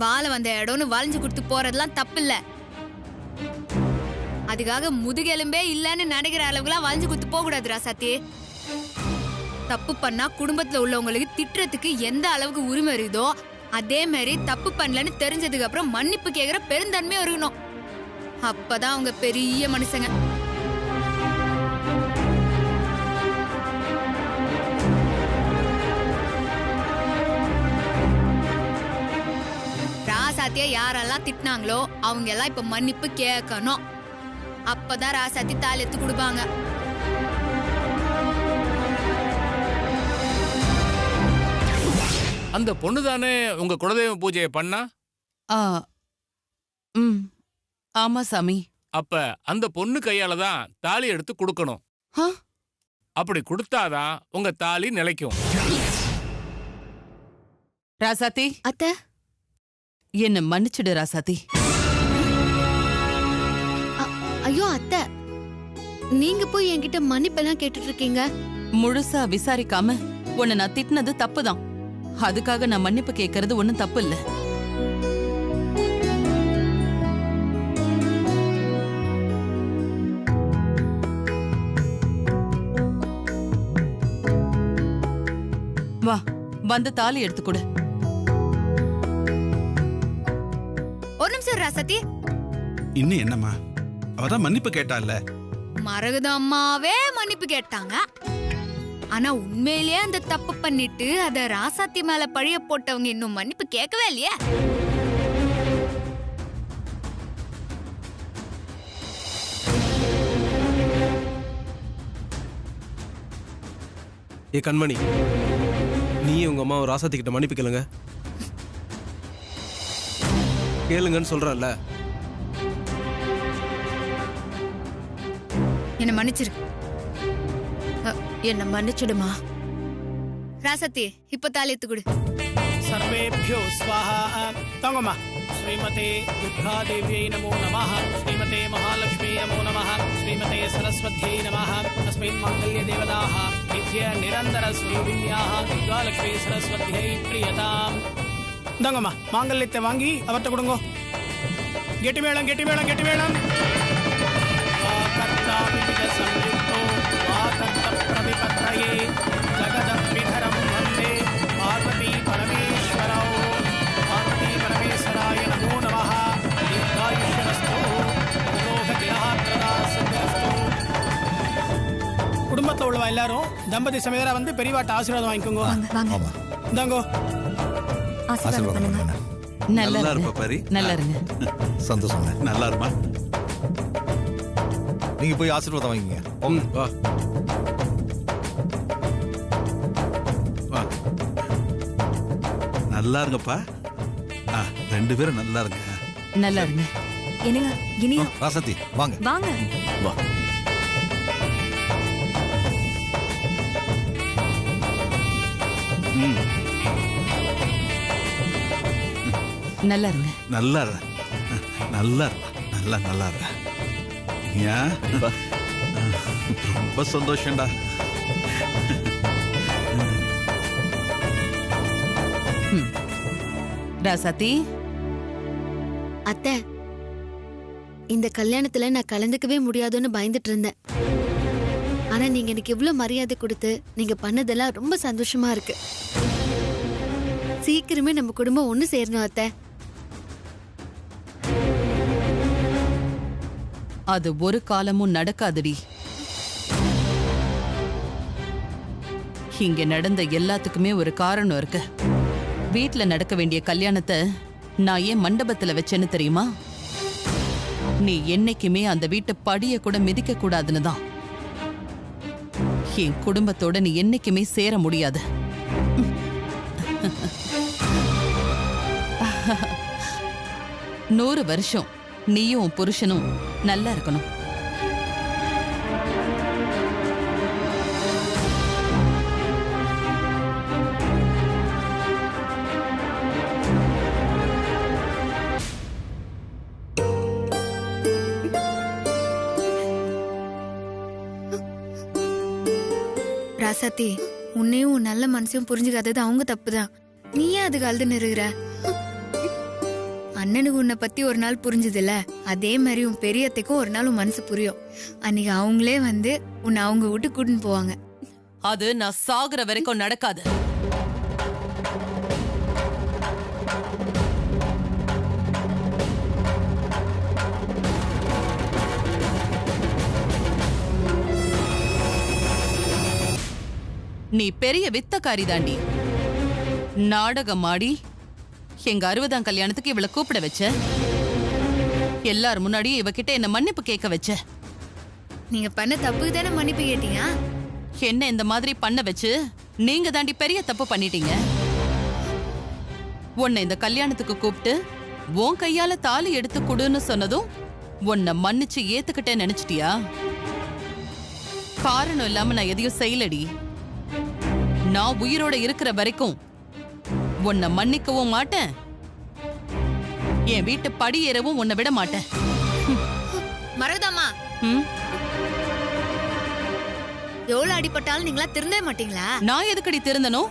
வாழ வந்த இடம்னு வளைஞ்சு கொடுத்து போறதெல்லாம் தப்பு இல்ல. அதுக்காக முதுகெலும்பே இல்லன்னு நினைக்கிற அளவுக்குலாம் வளைஞ்சு கொடுத்து போக கூடாது ராசாத்தி. தப்பு பண்ணா குடும்பத்துல உள்ளவங்களுக்கு திட்டுறதுக்கு எந்த அளவுக்கு உரிமை இருக்குதோ அதே மாதிரி தப்பு பண்ணலன்னு தெரிஞ்சதுக்கு அப்புறம் மன்னிப்பு கேக்குற பெருந்தன்மையா இருக்கணும். அப்பதான் அவங்க பெரிய மனுஷங்க. ராசாத்தியா யாரெல்லாம் திட்டினாங்களோ அவங்க எல்லாம் இப்ப மன்னிப்பு கேட்கணும். அப்பதான் ராசாத்தி தாலி எடுத்து கொடுப்பாங்க. அந்த பொண்ணு தானே உங்க குலதெய்வ பூஜையை பண்ணா? ஆமா சாமி. அப்ப அந்த பொண்ணு கையால தான் தாலி எடுத்து கொடுக்கணும். அப்படி கொடுத்தாதான் உங்க தாலி நிலைக்கும். ராசாத்தி, அத்தை, என்ன மன்னிச்சுடு ராசாத்தி. ஐயோ அத்தை, நீங்க போய் என்கிட்ட மன்னிப்பெல்லாம் கேட்டுட்டு இருக்கீங்க. முழுசா விசாரிக்காம உன்னை நான் திட்டினது தப்புதான். அதுக்காக நான் மன்னிப்பு கேட்கறது ஒண்ணும் தப்பு இல்ல. வா, வந்து தாலி எடுத்து கொடு. ஒரு நிமிஷம் ராசாத்தி. இன்னும் என்னம்மா, அவதான் மன்னிப்பு கேட்டால. மரகத அம்மாவே மன்னிப்பு கேட்டாங்க. ஆனா உண்மையிலேயே அந்த தப்பு பண்ணிட்டு அத ராசாத்தி மேல பழிய போட்டவங்க இன்னும் மன்னிப்பு கேட்கவே இல்லையே. ஏ கண்மணி, நீ உங்க அம்மா ராசாத்தி கிட்ட மன்னிப்பு கேளுங்க. கேளுங்கன்னு சொல்றல. என்ன மன்னிச்சிரு. என்ன மன்னிச்சிடுமா. ராசாத்தி, இப்ப தாலி எடுத்து கொடு. सर्वेभ्यो स्वाहा. तंगमा श्रीमते दुर्गादेव्यै नमो नमः. श्रीमते महालक्ष्मी नमो नमः. श्रीमते सरस्वत्यै नमः. तस्मिन् माङ्गल्यदेवताः नित्य निरन्तर स्वरूपिण्याः दुर्गालक्ष्मी सरस्वत्यै प्रियताम्. तंगमा माङ्गल्यத்தை வாங்கி அவர்ட்ட கொடுங்க. கெட்டி மேளம் கெட்டி மேளம் கெட்டி மேளம். வாகர்த்தா விவித சம்யுக்தோ வாகர்த்த பிரவிபத்ரயே ஜகதம்பிதரம் வந்தே எல்லாரும் தம்பதி சமேதரா வந்து பெரியவாட்ட ஆசீர்வாதம் வாங்கிக்கோங்க. இந்தாங்கோ. ஆசீர்வாதம் பண்ணுங்க. நல்லா இருப்பா பாரி. நல்லா இருங்க. சந்தோஷம். நல்லா இருமா. நீங்க போய் ஆசீர்வாதம் வாங்கிங்க. வா வா. நல்லா இருங்கப்பா. ரெண்டு பேரும் நல்லா இருங்க. நல்லா இருங்க. என்னங்க இனியா ராசத்தி வாங்க வாங்க. வா. நல்லா இருங்க. நல்லா இரு. நல்லா இரு. நல்லா நல்லா இரு. ஏன் ரொம்ப சந்தோஷம்டா. ராசாத்தி அத்தை, இந்த கல்யாணத்துல நான் கலந்துக்கவே முடியாதுன்னு பயந்துட்டு இருந்தேன். ஆனா நீங்க எனக்கு இவ்வளவு மரியாதை கொடுத்து நீங்க பண்ணதெல்லாம் ரொம்ப சந்தோஷமா இருக்கு. சீக்கிரமே நம்ம குடும்பம் ஒண்ணு சேரணும் அத்தை. அது ஒரு காலமும் நடக்காதுடி. இங்க நடந்த எல்லாத்துக்குமே ஒரு காரணம் இருக்கு. வீட்ல நடக்க வேண்டிய கல்யாணத்தை நான் ஏன் மண்டபத்துல வச்சேன்னு தெரியுமா? நீ என்னைக்குமே அந்த வீட்டு படிய கூட மிதிக்க கூடாதுன்னு தான். என் குடும்பத்தோட நீ என்னைக்குமே சேர முடியாது. 100 வருஷம் நீயும் உன் புருஷனும் நல்லா இருக்கணும். ராசாத்தி, உன்னையும் உன் நல்ல மனசையும் புரிஞ்சுக்காதது அவங்க தப்புதான். நீ ஏன் அதுக்கு அழுது நிறுகிற? அண்ணனுக்கு உன்னை பத்தி ஒரு நாள் புரிஞ்சுதுல, அதே மாதிரி உன் பெரியத்தைக்கும் ஒரு நாள் உன் மனசு புரியும். அன்னைக்கு அவங்களே வந்து உன்னை அவங்க விட்டு கூட்டின்னு போவாங்க. அது நான் சாகுற வரைக்கும் நடக்காது. நீ பெரிய வித்தக்காரி தாண்டி. நாடகம் ஆடி எங்க 60ஆம் கல்யாணத்துக்கு இவளை கூப்பிட வச்ச. எல்லார் முன்னாடியும் இவகிட்ட என்ன மன்னிப்பு கேட்க வச்ச. நீங்க பண்ண தப்புக்கு தானே மன்னிப்பு கேட்டீங்க. என்ன இந்த மாதிரி பண்ண வச்சு நீங்க தாண்டி பெரிய தப்பு பண்ணிட்டீங்க. உன்னை இந்த கல்யாணத்துக்கு கூப்பிட்டு உன் கையால தாலி எடுத்து கொடுன்னு சொன்னதும் உன்னை மன்னிச்சு ஏத்துக்கிட்டே நினைச்சிட்டியா? காரணம் இல்லாம நான் எதையும் செய்யலடி. நான் உயிரோட இருக்கிற வரைக்கும் உன்னை மன்னிக்கவும் மாட்டேன், என் வீட்டு படி ஏறவும் உன்னை விட மாட்டேன். மறதாமா, எவ்வளவு அடிபட்டாலும் நீங்களா திருந்தவே மாட்டீங்களா? நான் எதுக்கடி திருந்தனும்?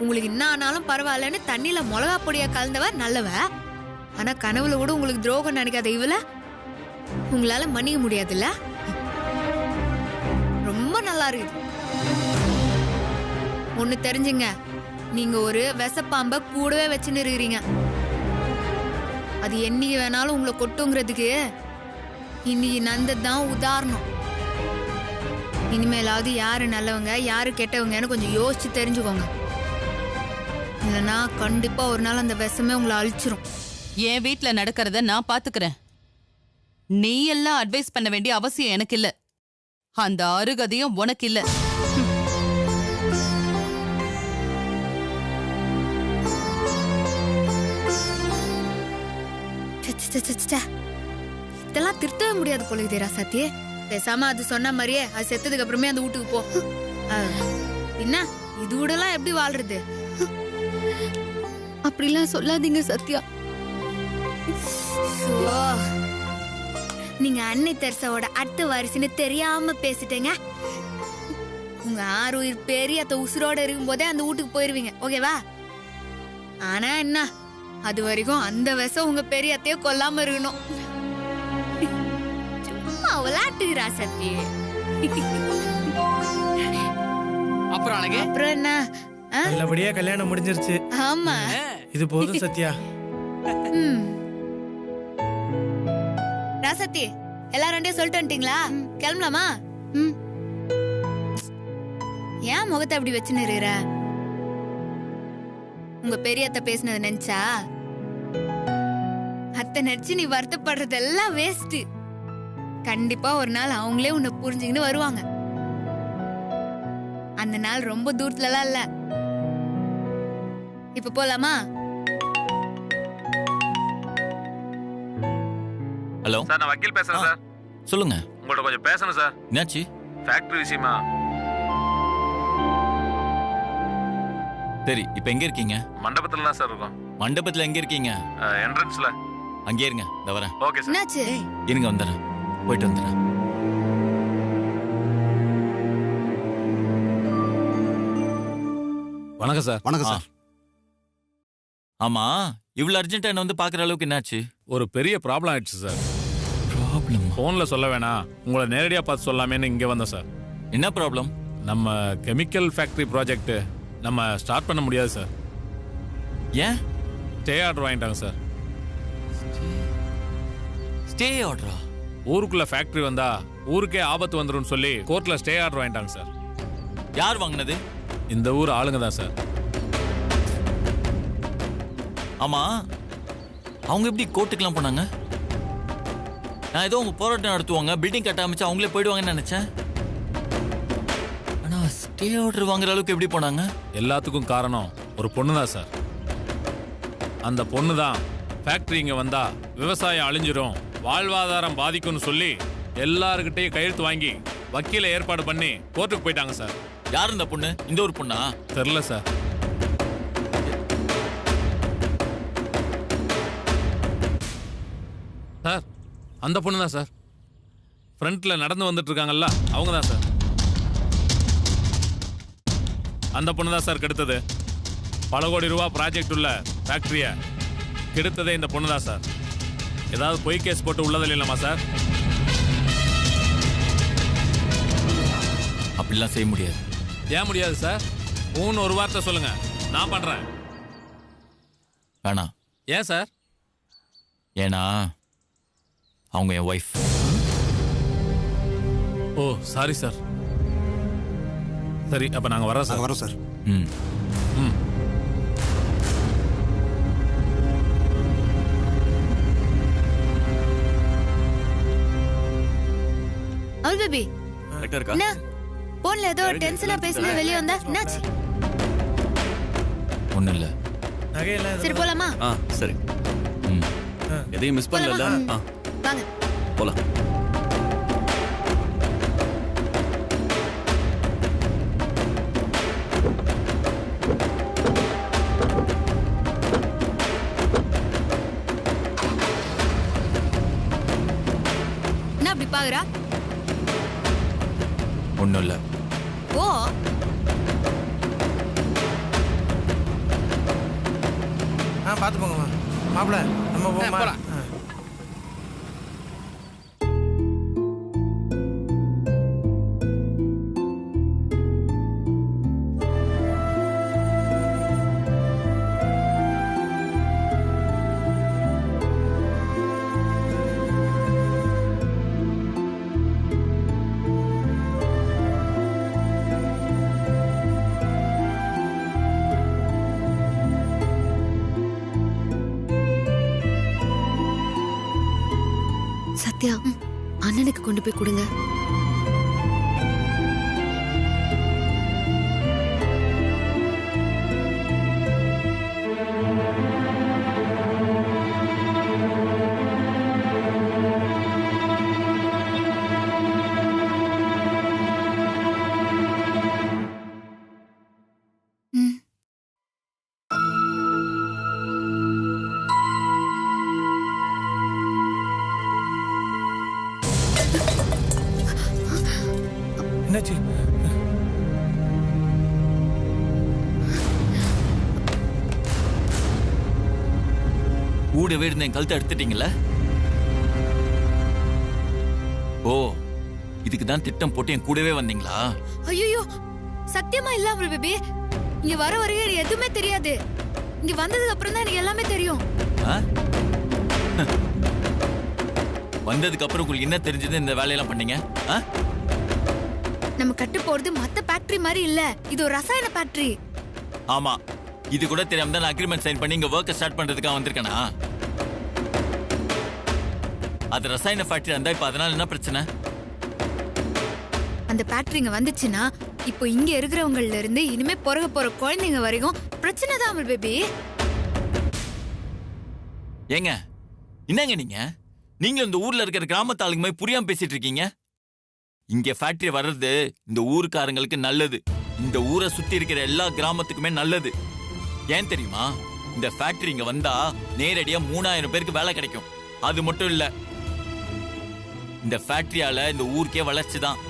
உங்களுக்கு என்ன ஆனாலும் பரவாயில்லன்னு தண்ணியில மிளகா பொடியா கலந்தவ நல்லவ. ஆனா கனவுல கூட உங்களுக்கு துரோகம் நினைக்காத இவள உங்களால மன்னிக்க முடியாதுல்ல. ரொம்ப நல்லா இருக்குது. ஒண்ணு தெரிஞ்சுங்க, நீங்க ஒரு விஷப்பாம்ப கூடவே வச்சுன்னு இருக்கிறீங்க. அது என்னைக்கு வேணாலும் உங்களை கொட்டுங்கிறதுக்கு இன்னைக்கு நந்ததான் உதாரணம். இனிமேலாவது யாரு நல்லவங்க யாரு கெட்டவங்கன்னு கொஞ்சம் யோசிச்சு தெரிஞ்சுக்கோங்க. இல்லைன்னா கண்டிப்பா ஒரு நாள் அந்த விஷமே உங்களை அழிச்சிரும். என் வீட்டுல நடக்கிறத நான் பாத்துக்கிறேன். நீ எல்லாம் அட்வைஸ் பண்ண வேண்டிய அவசியம் எனக்கு இல்ல. அந்த அருகதையும் உனக்கு இல்ல. இதெல்லாம் திருத்தவே முடியாது போல இதே ராசாத்தியே. பேசாம அது சொன்ன மாதிரியே அது செத்ததுக்கு அப்புறமே அந்த வீட்டுக்கு போ. என்ன இது விடலாம் எப்படி வாழ்றது? அப்படிலாம் சொல்லாதீங்க சத்யா. நீங்க அன்னை தெரசாவோட அடுத்த வாரிசுன்னு தெரியாம பேசிட்டேங்க. உங்க 6 உயிர் பெரிய உசுரோட இருக்கும் போதே அந்த வீட்டுக்கு போயிருவீங்க, ஓகேவா? ஆனா என்ன, அது வரைக்கும் அந்த விஷம் உங்க பெரியத்தையே கொல்லாம இருக்கணும். சும்மா விளையாட்டுகிறா சத்தி. அப்புறம் அப்புறம் என்ன, நல்லபடியா கல்யாணம் முடிஞ்சிருச்சு. ஆமா, இது போதும் சத்யா. ராசத்தி, எல்லாரும் சொல்லிட்டு வந்துட்டீங்களா? கிளம்பலாமா? ஏன் முகத்தை அப்படி வச்சுன்னு இருக்கிற? உங்க பெரியத்த பேசினதை நினைச்சா அத்தை நினைச்சு நீ வருத்தப்படுறதெல்லாம் வேஸ்ட். கண்டிப்பா ஒரு நாள் அவங்களே உன்னை புரிஞ்சுக்கின்னு வருவாங்க. அந்த நாள் ரொம்ப தூரத்துலலாம் இல்ல. இப்ப போலாமா? ஹலோ சார், நான் வக்கீல் பேசுறேன் சார். சொல்லுங்க. உங்கள்ட்ட கொஞ்சம் பேசணும் சார். என்னாச்சு? ஃபேக்டரி விஷயமா. சரி, இப்போ எங்க இருக்கீங்க? மண்டபத்துல தான் சார் இருக்கோம். மண்டபத்துல எங்க இருக்கீங்க? என்ட்ரன்ஸ்ல. அங்கே இருங்க, இந்த வரேன். Okay sir. என்னாச்சு? இருங்க, வந்துடுறேன். போயிட்டு வந்துடுறேன். வணக்கம் சார். வணக்கம் சார். ஆமா, இவ்வளவு அர்ஜென்ட்டா என்ன வந்து பாக்குற அளவுக்கு என்னாச்சு? ஒரு பெரிய ப்ராப்ளம் ஆயிடுச்சு சார். ப்ராப்ளம்? போன்ல சொல்ல வேணாம், உங்களை நேரடியா பார்த்து சொல்லாமேன்னு இங்க வந்தேன் சார். என்ன ப்ராப்ளம்? நம்ம கெமிக்கல் ஃபேக்டரி ப்ராஜெக்ட் நம்ம ஸ்டார்ட் பண்ண முடியாது சார். ஏன்? ஸ்டே ஆர்டர் வாங்கிட்டாங்க சார். ஸ்டே ஆர்டரா? ஊருக்குள்ள ஃபேக்டரி வந்தா ஊருக்கே ஆபத்து வந்துரும் சொல்லி கோர்ட்ல ஸ்டே ஆர்டர் வாங்கிட்டாங்க சார். யார் வாங்கினது? இந்த ஊர் ஆளுங்க தான் சார். ஆமா, அவங்க எப்படி கோர்ட்டுக்கெல்லாம் போனாங்க? நான் ஏதோ உங்க போராட்டம் நடத்துவாங்க, பில்டிங் கட்ட அமைச்சு அவங்களே போயிடுவாங்கன்னு நினைச்சேன். ஆனா ஸ்டே ஆர்டர் வாங்குற அளவுக்கு எப்படி போனாங்க? எல்லாத்துக்கும் காரணம் ஒரு பொண்ணு தான் சார். அந்த பொண்ணு தான் ஃபேக்டரி இங்க வந்தா விவசாயம் அழிஞ்சிரும், வாழ்வாதாரம் பாதிக்கும்னு சொல்லி எல்லாருக்கிட்டையும் கையெழுத்து வாங்கி வக்கீல ஏற்பாடு பண்ணி கோர்ட்டுக்கு போயிட்டாங்க சார். யார் இந்த பொண்ணு? இந்த ஒரு பொண்ணா? தெரியல சார். சார், அந்த பொண்ணு தான் சார். ஃப்ரண்ட்ல நடந்து வந்துட்டு இருக்காங்கல்ல, அவங்க தான் சார். அந்த பொண்ணு தான் சார் கெடுத்தது. பல கோடி ரூபா ப்ராஜெக்ட் உள்ள ஃபேக்டரிய கெடுத்ததே இந்த பொண்ணு தான் சார். ஏதாவது பொய் கேஸ் போட்டு உள்ளதில் இல்லைமா சார்? அப்படிலாம் செய்ய முடியாது. ஏன் முடியாது சார்? ஊன்னு ஒரு வார்த்தை சொல்லுங்க, நான் பண்றேன். வேணாம். ஏன் சார்? ஏன்னா அவங்க என் ஒய்ஃப். ஓ, சாரி சார். சரி, அப்ப நாங்க வரோம் சார். வரோம் சார். ம். அவள் பேபி என்ன போன்ல ஏதோ டென்ஷனா பேசினா வெளியே வந்தா என்னாச்சு? ஒண்ணும் இல்ல. சரி போலாமா? சரி. எதையும் மிஸ் பண்ணல. வாங்க போலாம். என்ன அப்படி பாக்குறா? ஒண்ணும் இல்ல. ஓ, பார்த்து போங்கம்மா. மாப்பிள்ள நம்ம போமா. சத்யா, அண்ணனுக்கு கொண்டு போய் கொடுங்க. என்னாச்சு? கூடவே இருந்த என் கழுத்தை எடுத்துட்டீங்கல்ல? ஓ, இதுக்கு தான் திட்டம் போட்டு என் கூடவே வந்தீங்களா? ஐயோ சத்தியமா இல்ல அவள் பேபி. இங்க வர வரையும் எனக்கு எதுவுமே தெரியாது. இங்க வந்ததுக்கு அப்புறம் தான் எனக்கு எல்லாமே தெரியும். வந்ததுக்கு அப்புறம் உங்களுக்கு என்ன தெரிஞ்சது இந்த வேலையெல்லாம் பண்ணீங்க? நம்ம கட்டு போறது மத்த ஃபேக்டரி மாதிரி இல்ல, இது ஒரு ரசாயன ஃபேக்டரி. ஆமா, இது கூட தெரியாம தான் நான் அக்ரிமெண்ட் சைன் பண்ணி இங்க ஒர்க் ஸ்டார்ட் பண்றதுக்காக வந்திருக்கேனா? அது ரசாயன ஃபேக்டரி இருந்தா இப்ப அதனால என்ன பிரச்சனை? அந்த ஃபேக்டரி இங்க வந்துச்சுன்னா இப்போ இங்க இருக்கிறவங்கல இருந்து இனிமே பிறகு போற குழந்தைங்க வரைக்கும் பிரச்சனை தான் அமல் பேபி. ஏங்க என்னங்க நீங்க இந்த ஊர்ல இருக்கிற கிராமத்து ஆளுங்க மாதிரி புரியாம பேசிட்டு இருக்கீங்க. இங்க ஃபேக்டரி வர்றது இந்த ஊருக்காரங்களுக்கு நல்லது, இந்த ஊரை சுத்தி இருக்கிற எல்லா கிராமத்துக்குமே நல்லது. ஏன் தெரியுமா? இந்த ஃபேக்டரி இங்க வந்தா நேரடியா 3000 பேருக்கு வேலை கிடைக்கும். அது மட்டும் இல்ல, இந்த ஃபேக்டரியால இந்த ஊருக்கே வளர்ச்சி தான்.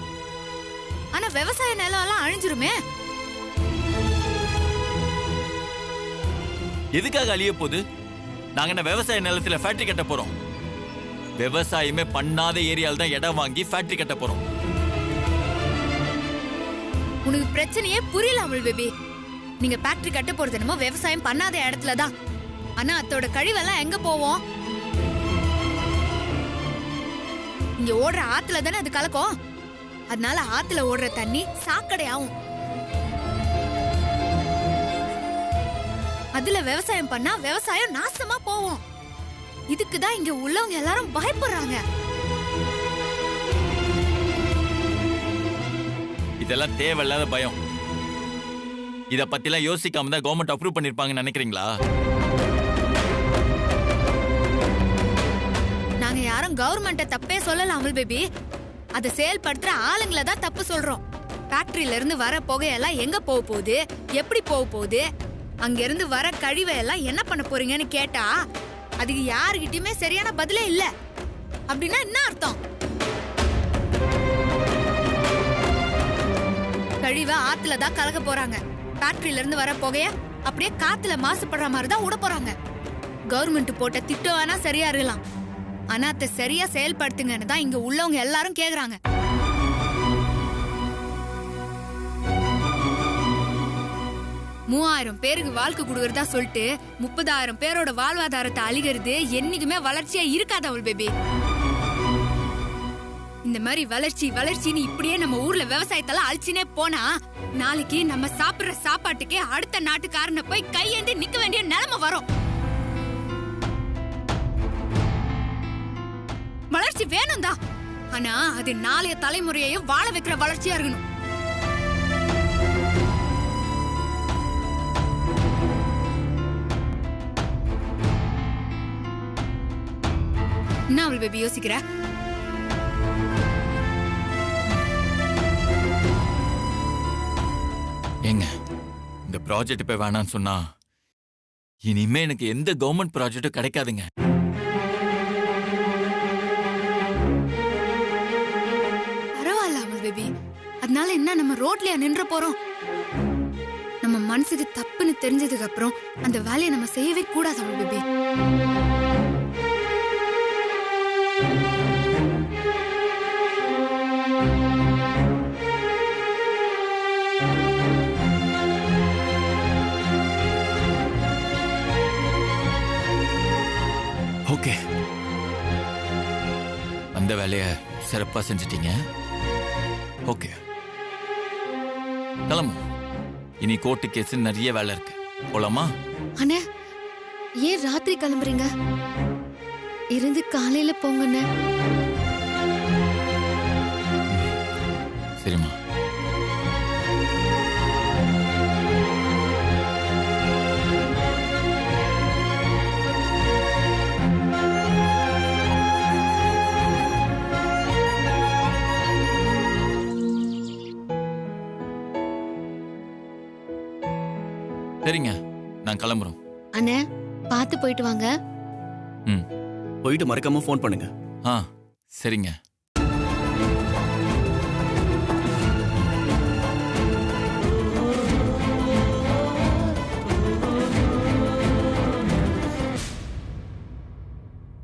ஆனா விவசாய நிலம் எல்லாம் அழிஞ்சிருமே. எதுக்காக அழிய போகுது? நாங்க என்ன விவசாய நிலத்துல ஃபேக்டரி கட்ட போறோம்? விவசாயமே பண்ணாத ஏரியால தான் இடம் வாங்கி ஃபேக்டரி கட்ட போறோம். உனக்கு பிரச்சனையே புரியல அமல் பேபி. நீங்க ஃபேக்டரி கட்ட போறது என்னமோ விவசாயம் பண்ணாத இடத்துல தான். ஆனா அதோட கழிவெல்லாம் எங்க போவோம்? இங்க ஓடுற ஆத்துல தானே அது கலக்கும். அதனால ஆத்துல ஓடுற தண்ணி சாக்கடை ஆகும். அதுல விவசாயம் பண்ணா விவசாயம் நாசமா போவோம். இதுக்குதான் இங்க உள்ளவங்க எல்லாரும் பயப்படுறாங்க. இதெல்லாம் தேவையில்லாத பயம். இத பத்திலாம் யோசிக்காம தான் கவர்மெண்ட் அப்ரூவ் பண்ணிருப்பாங்கன்னு நினைக்கிறீங்களா? நாங்க யாரும் கவர்மெண்ட்ட தப்பே சொல்லல அமல் பேபி. அதை செயல்படுத்துற ஆளுங்களை தான் தப்பு சொல்றோம். ஃபேக்டரியில இருந்து வர புகையெல்லாம் எங்க போக போகுது, எப்படி போக போகுது, அங்க இருந்து வர கழிவை எல்லாம் என்ன பண்ண போறீங்கன்னு கேட்டா அதுக்கு யாருகிட்டயுமே சரியான பதிலே இல்ல. அப்படின்னா என்ன அர்த்தம்? கழிவை ஆத்துல தான் கலக்க போறாங்க. ஃபேக்டரியில இருந்து வர புகைய அப்படியே காத்துல மாசுபடுற மாதிரி தான் விட போறாங்க. கவர்மெண்ட் போட்ட திட்டம் வேணா சரியா இருக்கலாம், ஆனா அதை சரியா செயல்படுத்துங்கன்னு தான் இங்க உள்ளவங்க எல்லாரும் கேக்குறாங்க. மூவாயிரம் பேருக்கு வாழ்க்கை கொடுக்கறதா சொல்லிட்டு 30,000 பேரோட வாழ்வாதாரத்தை அழிகிறது என்னைக்குமே வளர்ச்சியா இருக்காது அவள் பேபி. இந்த மாதிரி வளர்ச்சின்னு இப்படியே நம்ம ஊர்ல விவசாயத்தெல்லாம் அழிச்சுனே போனா நாளைக்கு நம்ம சாப்பிடுற சாப்பாட்டுக்கே அடுத்த நாட்டுக்காரனை போய் கையேந்தி நிக்க வேண்டிய நிலைமை வரும். வளர்ச்சி வேணும் தான், ஆனா அது நாளைய தலைமுறையையும் வாழ வைக்கிற வளர்ச்சியா இருக்கணும். என்ன அவள் பேபி யோசிக்கிற? ஏங்க இந்த ப்ராஜெக்ட் போய் வேணான்னு சொன்னா இனிமே எனக்கு எந்த கவர்மெண்ட் ப்ராஜெக்டும் கிடைக்காதுங்க. பரவாயில்ல அவள் பேபி, அதனால என்ன நம்ம ரோட்லயா நின்ற போறோம்? நம்ம மனசுக்கு தப்புன்னு தெரிஞ்சதுக்கு அப்புறம் அந்த வேலையை நம்ம செய்யவே கூடாது அவள் பேபி. ஓகே, அந்த வேலைய சிறப்பா செஞ்சிட்டீங்க. ஓகே கிளம்பு. இனி கோர்ட்டு கேஸ் நிறைய வேலை இருக்கு, போலாமா? அண்ணே, ஏன் ராத்திரி கிளம்புறீங்க? இருந்து காலையில போங்கண்ணே. சரிம்மா. சரிங்க, நான் கிளம்புறோம். அண்ணே, பார்த்து போயிட்டு வாங்க. ம், போயிட்டு மறக்காம ஃபோன் பண்ணுங்க. ஆ சரிங்க.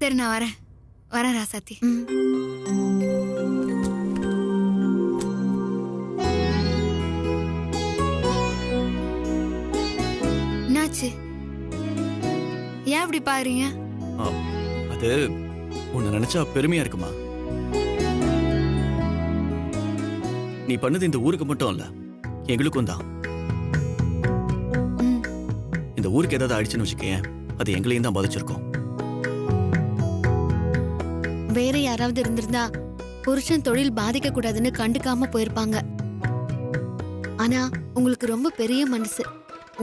சரி, நான் வரேன் ராசாத்தி. என்னாச்சு? ஏன் அப்படி பாருங்க? அது உன்னை நினைச்சா பெருமையா இருக்குமா? நீ பண்ணது இந்த ஊருக்கு மட்டும் இல்ல, எங்களுக்கும் தான். இந்த ஊருக்கு ஏதாவது ஆயிடுச்சுன்னு வச்சுக்கேன், அது எங்களையும் தான் பாதிச்சிருக்கோம். வேற யாராவது இருந்திருந்தா புருஷன் தொழில் பாதிக்க கூடாதுன்னு கண்டுக்காம போயிருப்பாங்க. ஆனா உங்களுக்கு ரொம்ப பெரிய மனசு,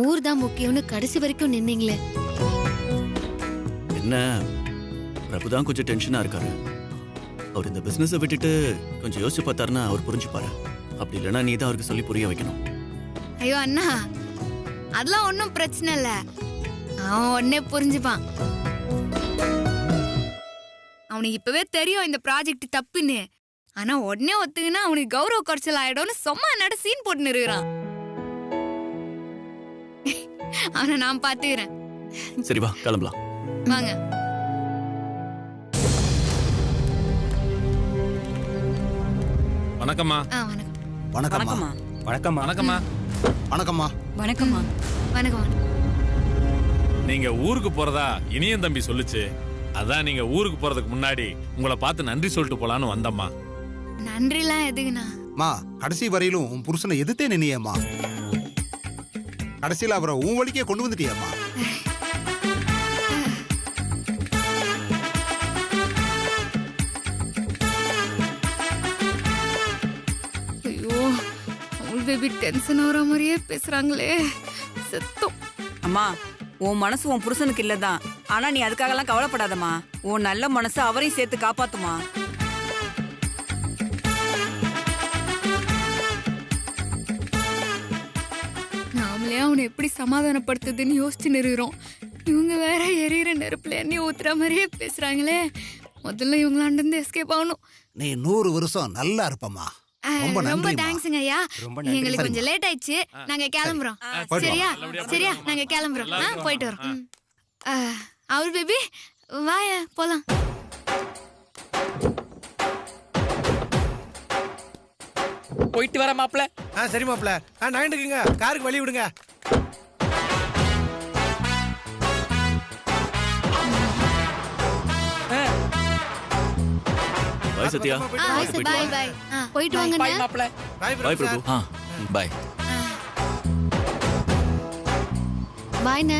ஊர் தான் முக்கியம்னு கடைசி வரைக்கும் நின்னீங்களே. என்ன, பிரபுதான் கொஞ்சம் டென்ஷனா இருக்காரு. அவர் இந்த பிசினஸை விட்டுட்டு கொஞ்சம் யோசிச்சு பார்த்தாருன்னா அவர் புரிஞ்சுப்பாரு. அப்படி இல்லைன்னா நீ தான் அவருக்கு சொல்லி புரிய வைக்கணும். ஐயோ அண்ணா, அதெல்லாம் ஒன்றும் பிரச்சனை இல்லை, அவன் உடனே புரிஞ்சுப்பான். அவனுக்கு இப்பவே தெரியும் இந்த ப்ராஜெக்ட் தப்புன்னு. ஆனா உடனே ஒத்துக்குன்னா அவனுக்கு கௌரவ குறைச்சல் ஆயிடும்னு சும்மா நட சீன் போட்டு இருக்கிறான். அவனை நான் பாத்துக்கிறேன். சரி வா கிளம்பலாம். வாங்க. வணக்கம்மா. வணக்கம்மா. வணக்கம்மா. வணக்கம்மா. வணக்கம்மா. வணக்கம்மா. வணக்கம். நீங்க ஊருக்கு போறதா இனியன் தம்பி சொல்லுச்சு. அதான் நீங்க ஊருக்கு போறதுக்கு முன்னாடி உங்களை பார்த்து நன்றி சொல்லிட்டு போலான்னு வந்தம்மா. நன்றிலாம் எதுக்குண்ணா? மா, கடைசி வரையிலும் உன் புருஷனை எதிர்த்தே நின்னியம்மா. கடைசியில் அவரை உன் வழிக்கே கொண்டு வந்துட்டியம்மா. ஐயோ, பேபி டென்ஷன் ஆகிற மாதிரியே பேசுறாங்களே, செத்தோம். அம்மா, உன் மனசு உன் புருஷனுக்கு இல்லதான். ஆனா நீ அதுக்காகலாம் கவலைப்படாதம்மா. உன் நல்ல மனசு அவரையும் சேர்த்து காப்பாத்துமா. நாமளே அவனை எப்படி சமாதானப்படுத்துதுன்னு யோசிச்சு நிறுகிறோம். இவங்க வேற எரியிற நெருப்புல எண்ணெய் ஊத்துற மாதிரியே பேசுறாங்களே. முதல்ல இவங்களாண்டு எஸ்கேப் ஆகணும். நீ 100 வருஷம் நல்லா இருப்பம்மா. ரொம்ப தேங்க்ஸுங்க ஐயா. எங்களுக்கு கொஞ்சம் லேட் ஆயிடுச்சு, நாங்க கிளம்புறோம். சரியா சரியா, நாங்க கிளம்புறோம். போயிட்டு வரோம். அவர் பேபி வாய போலாம். போயிட்டு வர மாப்ள. சரி மாப்ள. நகண்டுக்குங்க, காருக்கு வழி விடுங்க. பாய் சத்யா. பாய் பாய். போயிட்டு வாங்க. பாய் மாப்ள. பாய் பிரபு. பாய். பாய்ண்ணே.